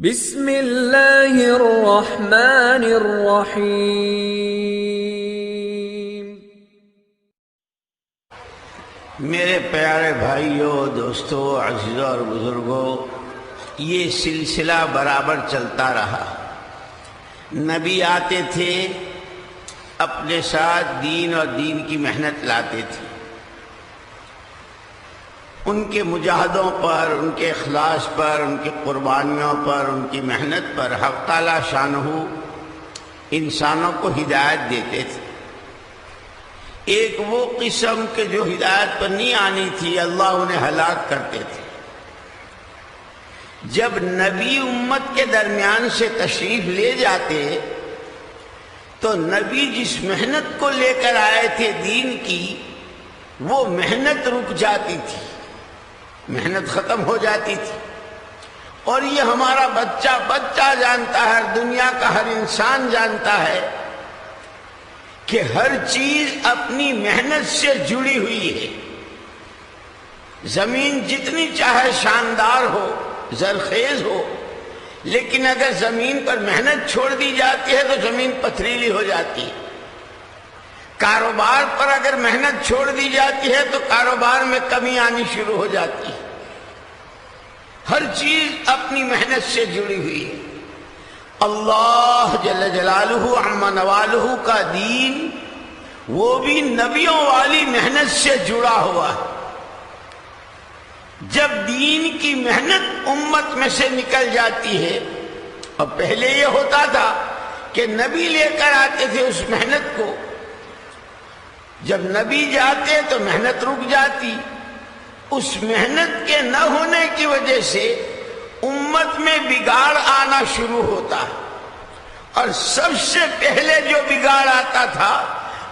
بسم اللہ الرحمن الرحیم۔ میرے پیارے بھائیوں، دوستوں، عزیزوں اور بزرگوں، یہ سلسلہ برابر چلتا رہا۔ نبی آتے تھے، اپنے ساتھ دین اور دین کی محنت لاتے تھے۔ ان کے مجاہدوں پر، ان کے اخلاص پر، ان کی قربانیوں پر، ان کی محنت پر حق تعالی شانہ انسانوں کو ہدایت دیتے تھے۔ ایک وہ قسم کے جو ہدایت پر نہیں آنی تھی، اللہ انہیں ہلاک کرتے تھے۔ جب نبی امت کے درمیان سے تشریف لے جاتے تو نبی جس محنت کو لے کر آئے تھے دین کی، وہ محنت رک جاتی تھی، محنت ختم ہو جاتی تھی۔ اور یہ ہمارا بچہ جانتا ہے، دنیا کا ہر انسان جانتا ہے کہ ہر چیز اپنی محنت سے جڑی ہوئی ہے۔ زمین جتنی چاہے شاندار ہو، زرخیز ہو، لیکن اگر زمین پر محنت چھوڑ دی جاتی ہے تو زمین پتھریلی ہو جاتی ہے۔ کاروبار پر اگر محنت چھوڑ دی جاتی ہے تو کاروبار میں کمی آنی شروع ہو جاتی ہے۔ ہر چیز اپنی محنت سے جڑی ہوئی ہے۔ اللہ جل جلالہ عم نوالہ کا دین وہ بھی نبیوں والی محنت سے جڑا ہوا ہے۔ جب دین کی محنت امت میں سے نکل جاتی ہے، اور پہلے یہ ہوتا تھا کہ نبی لے کر آتے تھے اس محنت کو، جب نبی جاتے تو محنت رک جاتی۔ اس محنت کے نہ ہونے کی وجہ سے امت میں بگاڑ آنا شروع ہوتا ہے، اور سب سے پہلے جو بگاڑ آتا تھا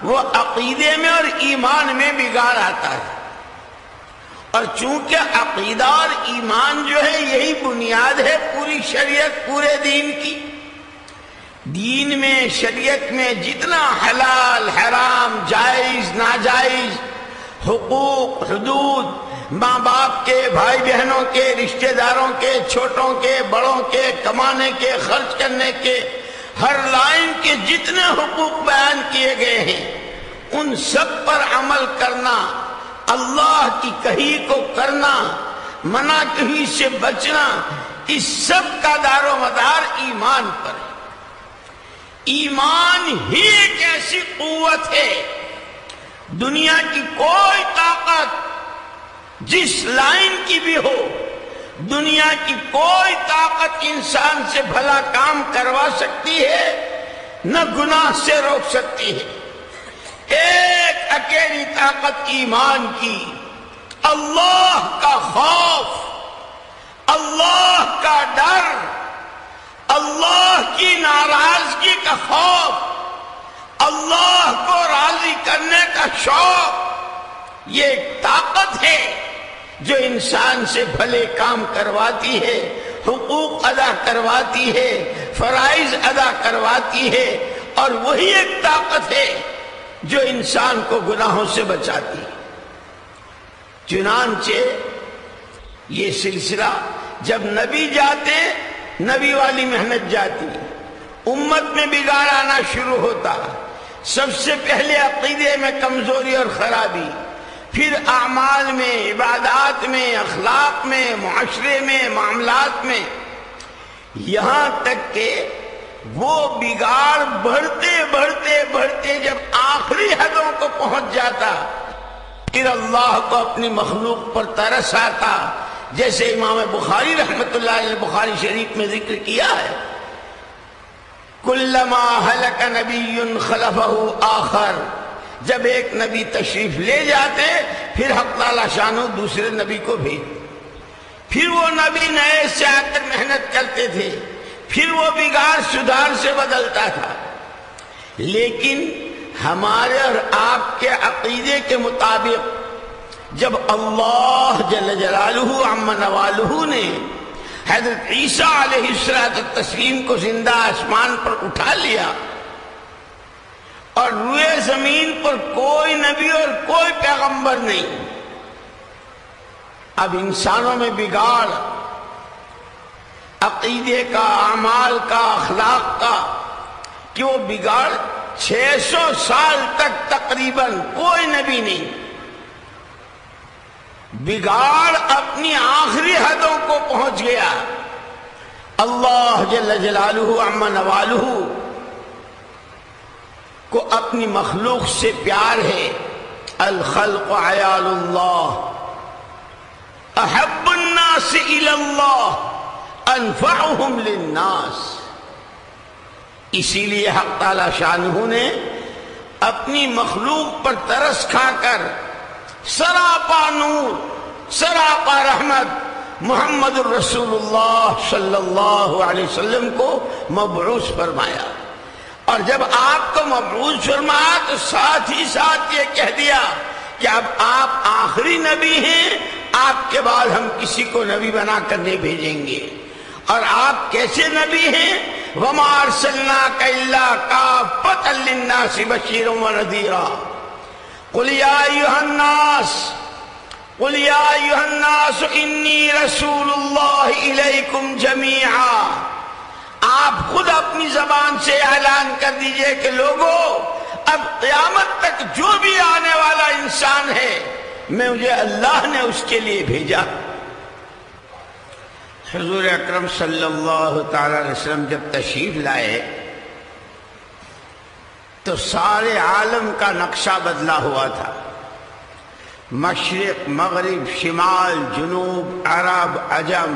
وہ عقیدے میں اور ایمان میں بگاڑ آتا ہے۔ اور چونکہ عقیدہ اور ایمان جو ہے یہی بنیاد ہے پوری شریعت، پورے دین کی۔ دین میں، شریعت میں جتنا حلال، حرام، جائز، ناجائز، حقوق، حدود، ماں باپ کے، بھائی بہنوں کے، رشتہ داروں کے، چھوٹوں کے، بڑوں کے، کمانے کے، خرچ کرنے کے، ہر لائن کے جتنے حقوق بیان کیے گئے ہیں، ان سب پر عمل کرنا، اللہ کی کہی کو کرنا، منع کہی سے بچنا، اس سب کا دار و مدار ایمان پر ہے۔ ایمان ہی ایک ایسی قوت ہے، دنیا کی کوئی طاقت جس لائن کی بھی ہو، دنیا کی کوئی طاقت انسان سے بھلا کام کروا سکتی ہے، نہ گناہ سے روک سکتی ہے۔ ایک اکیلی طاقت ایمان کی، اللہ کا خوف، اللہ کا ڈر، اللہ کی ناراضگی کا خوف، اللہ کو راضی کرنے کا شوق، یہ ایک طاقت ہے جو انسان سے بھلے کام کرواتی ہے، حقوق ادا کرواتی ہے، فرائض ادا کرواتی ہے، اور وہی ایک طاقت ہے جو انسان کو گناہوں سے بچاتی ہے۔ چنانچہ یہ سلسلہ جب نبی جاتے، نبی والی محنت جاتی، امت میں بگاڑ آنا شروع ہوتا۔ سب سے پہلے عقیدے میں کمزوری اور خرابی، پھر اعمال میں، عبادات میں، اخلاق میں، معاشرے میں، معاملات میں، یہاں تک کہ وہ بگاڑ بڑھتے بڑھتے بڑھتے جب آخری حدوں کو پہنچ جاتا، پھر اللہ کو اپنی مخلوق پر ترس آتا، جیسے امام بخاری رحمۃ اللہ علیہ بخاری شریف میں ذکر کیا ہے، کلما ہلک نبی خلفہ آخر، جب ایک نبی تشریف لے جاتے پھر حق تعالی شانہ دوسرے نبی کو بھیج، پھر وہ نبی نئے سے آ کر محنت کرتے تھے، پھر وہ بگاڑ سدھار سے بدلتا تھا۔ لیکن ہمارے اور آپ کے عقیدے کے مطابق جب اللہ جل جلالہ عم نوالہ نے حضرت عیسیٰ علیہ السلام کو زندہ آسمان پر اٹھا لیا، اور روئے زمین پر کوئی نبی اور کوئی پیغمبر نہیں، اب انسانوں میں بگاڑ، عقیدے کا، اعمال کا، اخلاق کا، کہ وہ بگاڑ 600 سال تک تقریباً کوئی نبی نہیں بگاڑ اپنی آخری حدوں کو پہنچ گیا۔ اللہ جل جلالہ عما نوالہ کو اپنی مخلوق سے پیار ہے۔ الخلق عیال اللہ، احب الناس الی اللہ، انفعهم للناس۔ اسی لیے حق تعالی شانہ نے اپنی مخلوق پر ترس کھا کر سراپا نور، سراپا رحمت محمد الرسول اللہ صلی اللہ علیہ وسلم کو مبعوث فرمایا۔ اور جب آپ کو مبعوث فرمایا تو ساتھ ہی ساتھ یہ کہہ دیا کہ اب آپ آخری نبی ہیں، آپ کے بعد ہم کسی کو نبی بنا کر نہیں بھیجیں گے۔ اور آپ کیسے نبی ہیں؟ وَمَا أَرْسَلْنَاكَ إِلَّا كَافَّةً لِلنَّاسِ بَشِيرًا وَنَذِيرًا قُلْ يَا أَيُّهَا النَّاسُ إِنِّي رَسُولُ اللَّهِ إِلَيْكُمْ جَمِيعًا۔ آپ خود اپنی زبان سے اعلان کر دیجئے کہ لوگو، اب قیامت تک جو بھی آنے والا انسان ہے، مجھے اللہ نے اس کے لیے بھیجا۔ حضور اکرم صلی اللہ تعالی علیہ وسلم جب تشریف لائے تو سارے عالم کا نقشہ بدلا ہوا تھا۔ مشرق، مغرب، شمال، جنوب، عرب، عجم،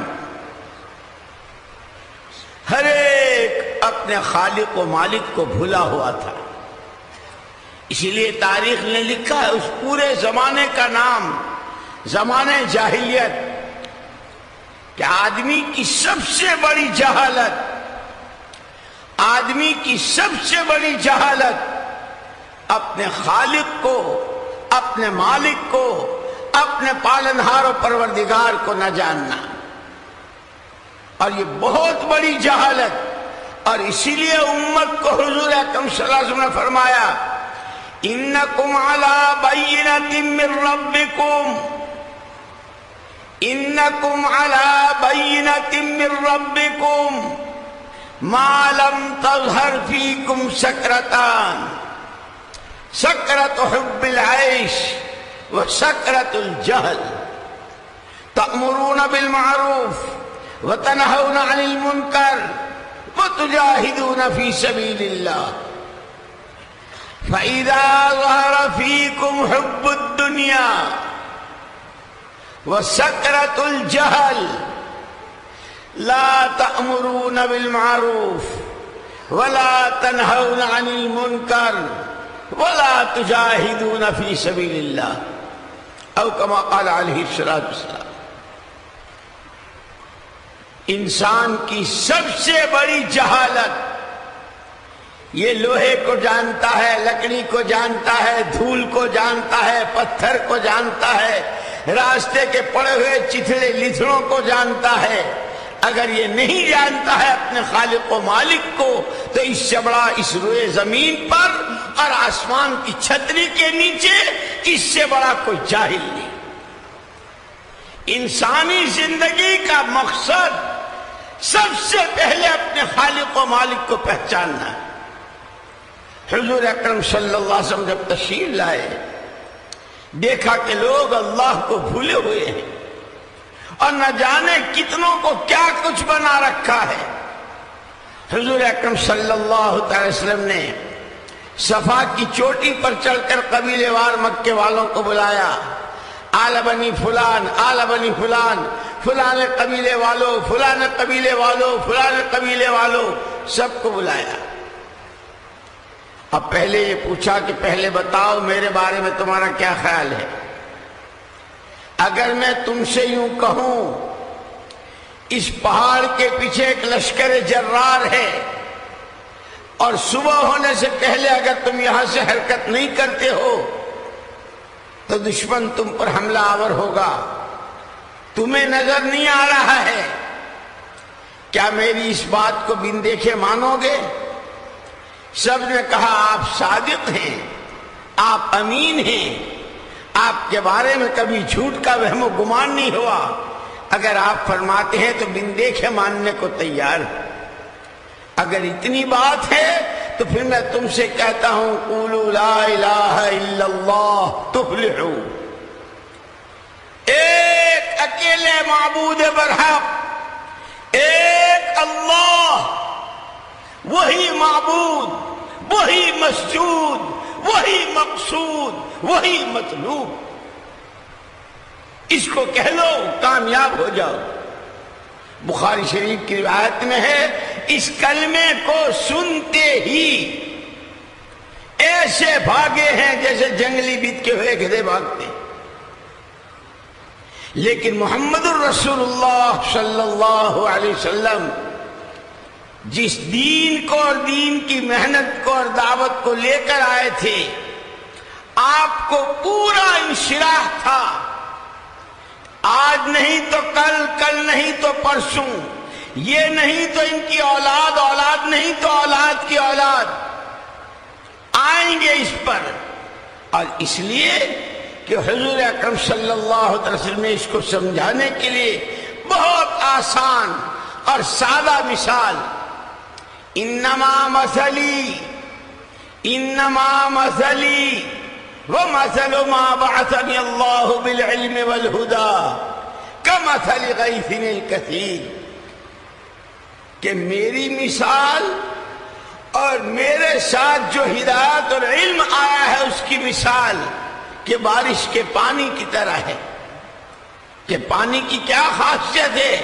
ہر ایک اپنے خالق و مالک کو بھولا ہوا تھا۔ اسی لیے تاریخ نے لکھا ہے اس پورے زمانے کا نام زمانے جاہلیت، کہ آدمی کی سب سے بڑی جہالت، آدمی کی سب سے بڑی جہالت اپنے خالق کو، اپنے مالک کو، اپنے پالنہار و پروردگار کو نہ جاننا، اور یہ بہت بڑی جہالت۔ اور اسی لیے امت کو حضور اکرم صلی اللہ علیہ وسلم نے فرمایا انکم علی بینۃ من ربکم، انکم علی بینۃ من ربکم ما لم تظہر فیکم سکرتان، سکرت حب العیش وسکرت الجہل، تأمرون بالمعروف وتنہون عن المنکر وتجاہدون فی سبیل اللہ، فإذا ظہر فیکم حب الدنیا وسکرت الجہل لا تأمرون بالمعروف ولا تنہون عن المنکر ولا تجاہدون فی سبیل اللہ، او کما قال علیہ الصلوۃ والسلام۔ انسان کی سب سے بڑی جہالت یہ لوہے کو جانتا ہے، لکڑی کو جانتا ہے، دھول کو جانتا ہے، پتھر کو جانتا ہے، راستے کے پڑے ہوئے چتھڑے لتھڑوں کو جانتا ہے۔ اگر یہ نہیں جانتا ہے اپنے خالق و مالک کو تو اس سے بڑا اس روئے زمین پر اور آسمان کی چھتری کے نیچے اس سے بڑا کوئی جاہل نہیں۔ انسانی زندگی کا مقصد سب سے پہلے اپنے خالق و مالک کو پہچاننا ہے۔ حضور اکرم صلی اللہ علیہ وسلم جب تشریف لائے، دیکھا کہ لوگ اللہ کو بھولے ہوئے ہیں اور نہ جانے کتنوں کو کیا کچھ بنا رکھا ہے۔ حضور اکرم صلی اللہ علیہ وسلم نے صفا کی چوٹی پر چڑھ کر قبیلے وار مکے والوں کو بلایا، آل بنی فلان، آل بنی فلان، فلاں قبیلے والوں، فلاں قبیلے والوں، فلاں قبیلے والوں، سب کو بلایا۔ اب پہلے یہ پوچھا کہ پہلے بتاؤ میرے بارے میں تمہارا کیا خیال ہے؟ اگر میں تم سے یوں کہوں اس پہاڑ کے پیچھے ایک لشکر جرار ہے اور صبح ہونے سے پہلے اگر تم یہاں سے حرکت نہیں کرتے ہو تو دشمن تم پر حملہ آور ہوگا، تمہیں نظر نہیں آ رہا ہے، کیا میری اس بات کو بن دیکھے مانو گے؟ سب نے کہا آپ صادق ہیں، آپ امین ہیں، آپ کے بارے میں کبھی جھوٹ کا وہم و گمان نہیں ہوا، اگر آپ فرماتے ہیں تو بن دیکھے ماننے کو تیار ہوں۔ اگر اتنی بات ہے تو پھر میں تم سے کہتا ہوں قولوا لا الہ الا اللہ تفلحوا۔ ایک اکیلے معبود برحق، ایک اللہ، وہی معبود، وہی مسجود، وہی مقصود، وہی مطلوب، اس کو کہہ لو کامیاب ہو جاؤ۔ بخاری شریف کی روایت میں ہے اس کلمے کو سنتے ہی ایسے بھاگے ہیں جیسے جنگلی بت کے ہوئے گدھے بھاگتے۔ لیکن محمد الرسول اللہ صلی اللہ علیہ وسلم جس دین کو اور دین کی محنت کو اور دعوت کو لے کر آئے تھے، آپ کو پورا انشراح تھا۔ آج نہیں تو کل، کل نہیں تو پرسوں، یہ نہیں تو ان کی اولاد، اولاد نہیں تو اولاد کی اولاد آئیں گے اس پر۔ اور اس لیے کہ حضور اکرم صلی اللہ علیہ وسلم نے اس کو سمجھانے کے لیے بہت آسان اور سادہ مثال، انما مثلی ومثل ما بعثني الله بالعلم والهدى كمثل غيث الكثير، کہ میری مثال اور میرے ساتھ جو ہدایت اور علم آیا ہے اس کی مثال کہ بارش کے پانی کی طرح ہے۔ کہ پانی کی کیا خاصیت ہے؟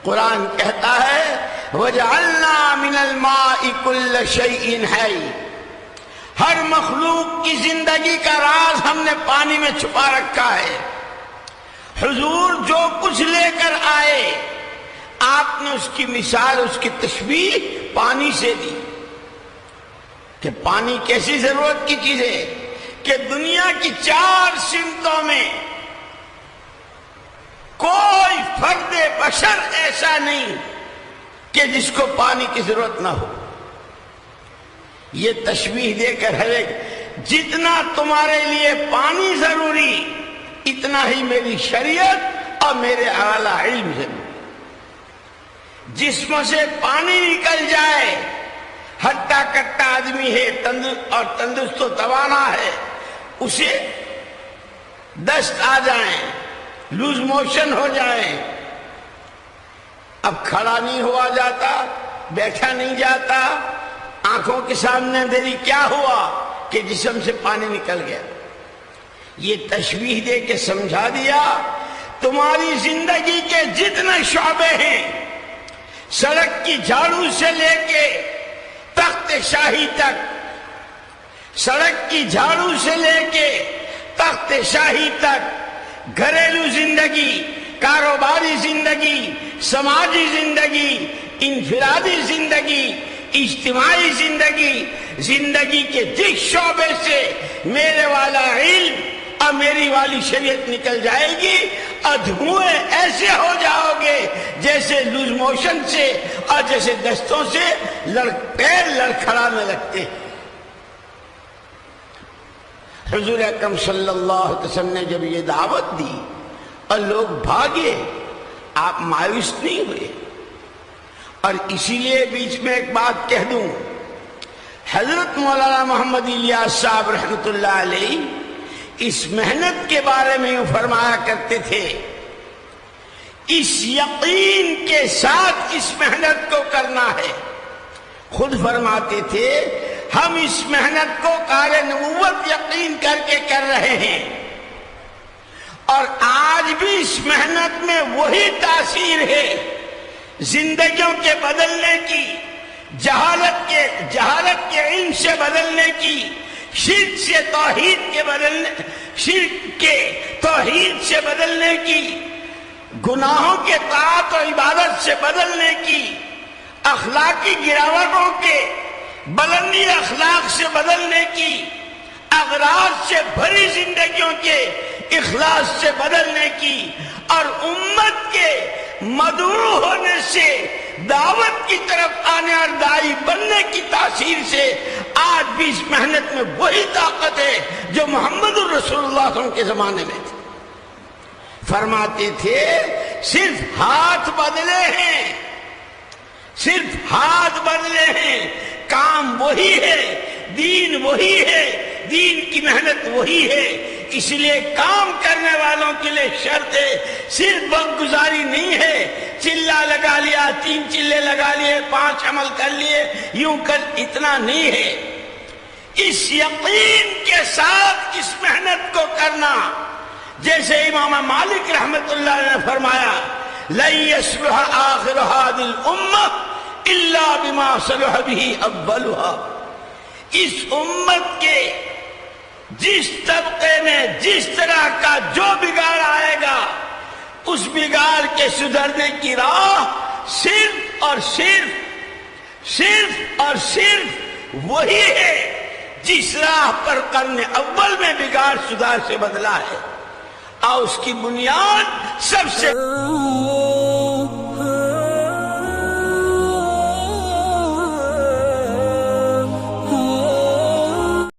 قرآن کہتا ہے وَجَعَلْنَا مِنَ الْمَاءِ كُلَّ شَيْءٍ حَيٍّ، ہر مخلوق کی زندگی کا راز ہم نے پانی میں چھپا رکھا ہے۔ حضور جو کچھ لے کر آئے آپ نے اس کی مثال، اس کی تشبیہ پانی سے دی کہ پانی کیسی ضرورت کی چیز ہے کہ دنیا کی 4 سمتوں میں کوئی فرد بشر ایسا نہیں کہ جس کو پانی کی ضرورت نہ ہو۔ یہ تشبیہ دے کر ہر ایک جتنا تمہارے لیے پانی ضروری اتنا ہی میری شریعت اور میرے اعلیٰ علم ضروری۔ جسم سے پانی نکل جائے، ہٹا کٹا آدمی ہے اور تندرست و توانا ہے، اسے دست آ جائیں، لوز موشن ہو جائیں، اب کھڑا نہیں ہوا جاتا، بیٹھا نہیں جاتا، آنکھوں کے سامنے دیری کیا ہوا کہ جسم سے پانی نکل گیا۔ یہ تشبیہ دے کے سمجھا دیا تمہاری زندگی کے جتنے شعبے ہیں، سڑک کی جھاڑو سے لے کے تخت شاہی تک، سڑک کی جھاڑو سے لے کے تخت شاہی تک، گھریلو زندگی، کاروباری زندگی، سماجی زندگی، انفرادی زندگی، اجتماعی زندگی، زندگی کے جس شعبے سے میرے والا علم اور میری والی شریعت نکل جائے گی، ادھوئے ایسے ہو جاؤ گے جیسے لوز موشن سے اور جیسے دستوں سے پیر لڑکھڑانے لگتے ہیں۔ حضور اکرم صلی اللہ علیہ وسلم نے جب یہ دعوت دی اور لوگ بھاگے، آپ مایوس نہیں ہوئے۔ اور اسی لیے بیچ میں ایک بات کہہ دوں، حضرت مولانا محمد الیاس صاحب رحمۃ اللہ علیہ اس محنت کے بارے میں یوں فرمایا کرتے تھے، اس یقین کے ساتھ اس محنت کو کرنا ہے۔ خود فرماتے تھے ہم اس محنت کو کار نبوت یقین کر کے کر رہے ہیں، اور آج بھی اس محنت میں وہی تاثیر ہے زندگیوں کے بدلنے کی، جہالت کے علم سے بدلنے کی، شرک سے توحید کے بدلنے، شرک کے توحید سے بدلنے کی، گناہوں کے طاعت و عبادت سے بدلنے کی، اخلاقی گراوٹوں کے بلندی اخلاق سے بدلنے کی، اغراض سے بھری زندگیوں کے اخلاص سے بدلنے کی، اور امت کے مدعو ہونے سے دعوت کی طرف آنے اور داعی بننے کی تاثیر سے آج بھی اس محنت میں وہی طاقت ہے جو محمد الرسول اللہ صلی اللہ علیہ وسلم کے زمانے میں تھی۔ فرماتے تھے صرف ہاتھ بدلے ہیں، صرف ہاتھ بدلے ہیں، کام وہی ہے، دین وہی ہے، دین کی محنت وہی ہے۔ اس لیے کام کرنے والوں کے لیے شرط ہے، صرف برگزاری نہیں ہے، چلہ لگا لیا، 3 چلے لگا لیے، 5 عمل کر لیے، یوں کر، اتنا نہیں ہے۔ اس یقین کے ساتھ اس محنت کو کرنا، جیسے امام مالک رحمت اللہ نے فرمایا لن يصلح آخر هذه الامة الا بما صلح به اولها، اس امت کے جس طبقے میں جس طرح کا جو بگاڑ آئے گا، اس بگاڑ کے سدھرنے کی راہ صرف اور صرف وہی ہے جس راہ پر قرن اول میں بگاڑ سدھار سے بدلا ہے، اور اس کی بنیاد سب سے